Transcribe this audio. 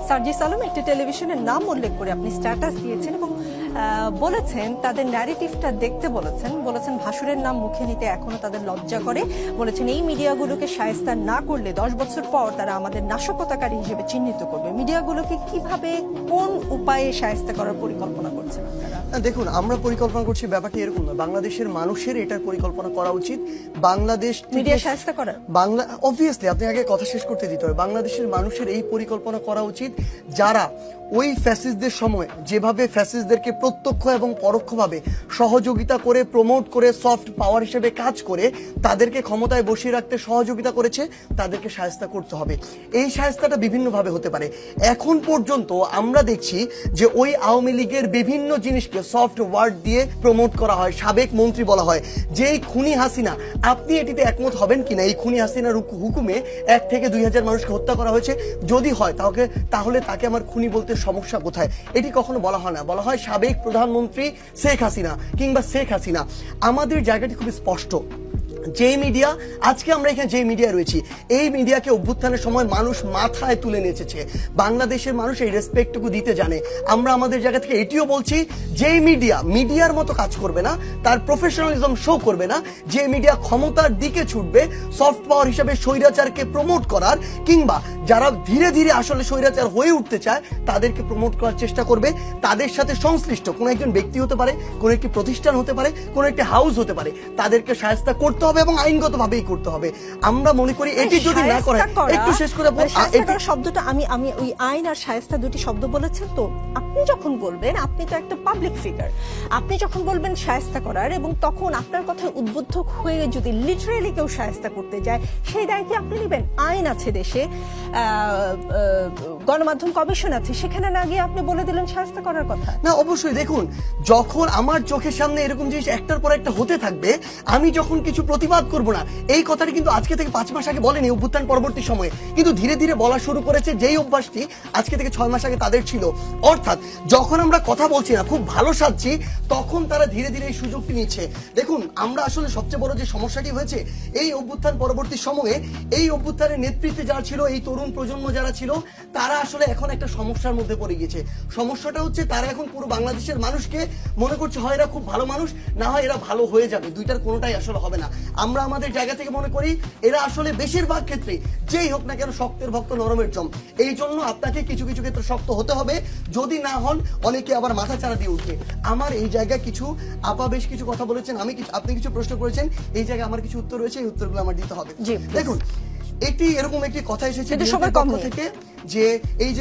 সার্জিস আলম একটি টেলিভিশনের নাম উল্লেখ করে আপনি স্ট্যাটাস দিয়েছেন এবং বলেছেন তাদের ন্যারেটিভটা দেখতে বলেছেন ভাসুরের নাম মুখে নিতে এখনো তাদের লজ্জা করে। বলেছেন এই মিডিয়াগুলোকে শায়েস্তা না করলে 10 বছর পর তারা আমাদের নাশকতাকারী হিসেবে চিহ্নিত করবে। মিডিয়াগুলোকে কিভাবে কোন উপায়ে শায়েস্তা করার পরিকল্পনা করছেন আপনারা? দেখুন, আমরা পরিকল্পনা করছি ব্যাপারটা এরকম না। বাংলাদেশের মানুষের এটার পরিকল্পনা করা উচিত। বাংলাদেশ মিডিয়া শায়েস্তা করার বাংলা অবভিয়াসলি আপনি আগে কথা শেষ করতে দিতে হবে। বাংলাদেশের মানুষের এই পরিকল্পনা করা উচিত যারা ওই ফ্যাসিস্টদের সময় যেভাবে ফ্যাসিস্টদেরকে প্রত্যক্ষ এবং পরোক্ষভাবে সহযোগিতা করে প্রমোট করে সফট পাওয়ার হিসেবে কাজ করে তাদেরকে ক্ষমতায় বসিয়ে রাখতে সহযোগিতা করেছে, তাদেরকে শায়েস্তা করতে হবে। এই শায়েস্তাটা বিভিন্নভাবে হতে পারে। এখন পর্যন্ত আমরা দেখছি যে ওই আওয়ামী লীগের বিভিন্ন জিনিসকে সফট ওয়ার্ড দিয়ে প্রমোট করা হয়, সাবেক মন্ত্রী বলা হয়। যে এই খুনি হাসিনা, আপনি এটিতে একমত হবেন কিনা এই খুনি হাসিনার হুকুমে 1 থেকে 2000 মানুষকে হত্যা করা হয়েছে? যদি হয় তাহলে তাকে আমার খুনি বলতে সমস্যা কোথায়? এটি কখনো বলা হয় না, বলা হয় সাবেক প্রধানমন্ত্রী শেখ হাসিনা কিংবা শেখ হাসিনা। আমাদের জায়গাটি খুব স্পষ্ট। যে মিডিয়া আজকে আমরা এখানে যে মিডিয়া রয়েছি, এই মিডিয়াকে অভ্যুত্থানের সময় মানুষ মাথায় তুলে নেচেছে। বাংলাদেশের মানুষ এই রেসপেক্টটুকু দিতে জানে। আমরা আমাদের জায়গা থেকে এটিও বলছি, যেই মিডিয়ার মতো কাজ করবে না, তার প্রফেশনালিজম শো করবে না, যে মিডিয়া ক্ষমতার দিকে ছুটবে সফট পাওয়ার হিসাবে স্বৈরাচারকে প্রমোট করার, কিংবা যারা ধীরে ধীরে আসলে স্বৈরাচার হয়ে উঠতে চায় তাদেরকে প্রমোট করার চেষ্টা করবে, তাদের সাথে সংশ্লিষ্ট কোনো একজন ব্যক্তি হতে পারে, কোনো একটি প্রতিষ্ঠান হতে পারে, কোনো একটি হাউস হতে পারে, তাদেরকে শায়েস্তা করতে হবে এবং আইনগতভাবেই করতে হবে। আমরা মনে করি এটি যদি না করে, একটু শেষ করে শব্দটা আমি ওই আইন আর শায়েস্তা দুটি শব্দ বলেছেন তো, আপনি যখন বলবেন, আপনি তো একটা পাবলিক ফিগার, আপনি যখন বলবেন শায়েস্তা করার এবং তখন আপনার কথায় উদ্বুদ্ধ হয়ে যদি লিটারেলি কেউ শায়েস্তা করতে যায়, সেই দায় কি আপনি নেবেন? আইন আছে দেশে, গণমাধ্যম কমিশন আছে, সেখানে না গিয়ে আপনি বলে দিলেন শায়েস্তা করার কথা। না, অবশ্যই দেখুন, যখন আমার চোখের সামনে এরকম জিনিস একটার পর একটা হতে থাকবে, আমি যখন কিছু প্রতিবাদ করব না, এই কথাটি কিন্তু আজকে থেকে 5 মাস আগে বলেনি অভ্যুত্থান পরবর্তী সময়ে, কিন্তু ধীরে ধীরে বলা শুরু করেছে। যেই অভ্যাসটি আজকে থেকে 6 মাস আগে তাদের ছিল। অর্থাৎ যখন আমরা কথা বলছি না, খুব ভালো সাজছি, তখন তারা ধীরে ধীরে এই সুযোগটি নিচ্ছে। দেখুন, আমরা আসলে সবচেয়ে বড় যে সমস্যাটি হয়েছে এই অভ্যুত্থান পরবর্তী সময়ে, এই অভ্যুত্থানের নেতৃত্বে যারা ছিল, এই তরুণ প্রজন্ম যারা ছিল, তারা আসলে এখন একটা সমস্যার মধ্যে পড়ে গিয়েছে। সমস্যাটা হচ্ছে তারা এখন পুরো বাংলাদেশের মানুষকে মনে করছে হয় এরা খুব ভালো মানুষ, না হয় এরা ভালো হয়ে যাবে, দুইটার কোনোটাই আসলে হবে না। আমরা আমাদের জায়গা থেকে মনে করি এরা আসলে বেশিরভাগ ক্ষেত্রে যেই হোক না কেন শক্তের ভক্ত নরমের জম। এই জন্য আপনাকে কিছু কিছু ক্ষেত্রে শক্ত হতে হবে, যদি না হন অনেকে আবার মাথা চাড়া দিয়ে উঠবে। আমার এই জায়গায় কিছু বেশ কিছু কথা বলেছেন, আপনি কিছু প্রশ্ন করেছেন, এই জায়গায় আমার কিছু উত্তর রয়েছে, এই উত্তরগুলো আমার দিতে হবে। দেখুন, এরকম একটি কথা এসেছে সবার পক্ষ থেকে যে এই যে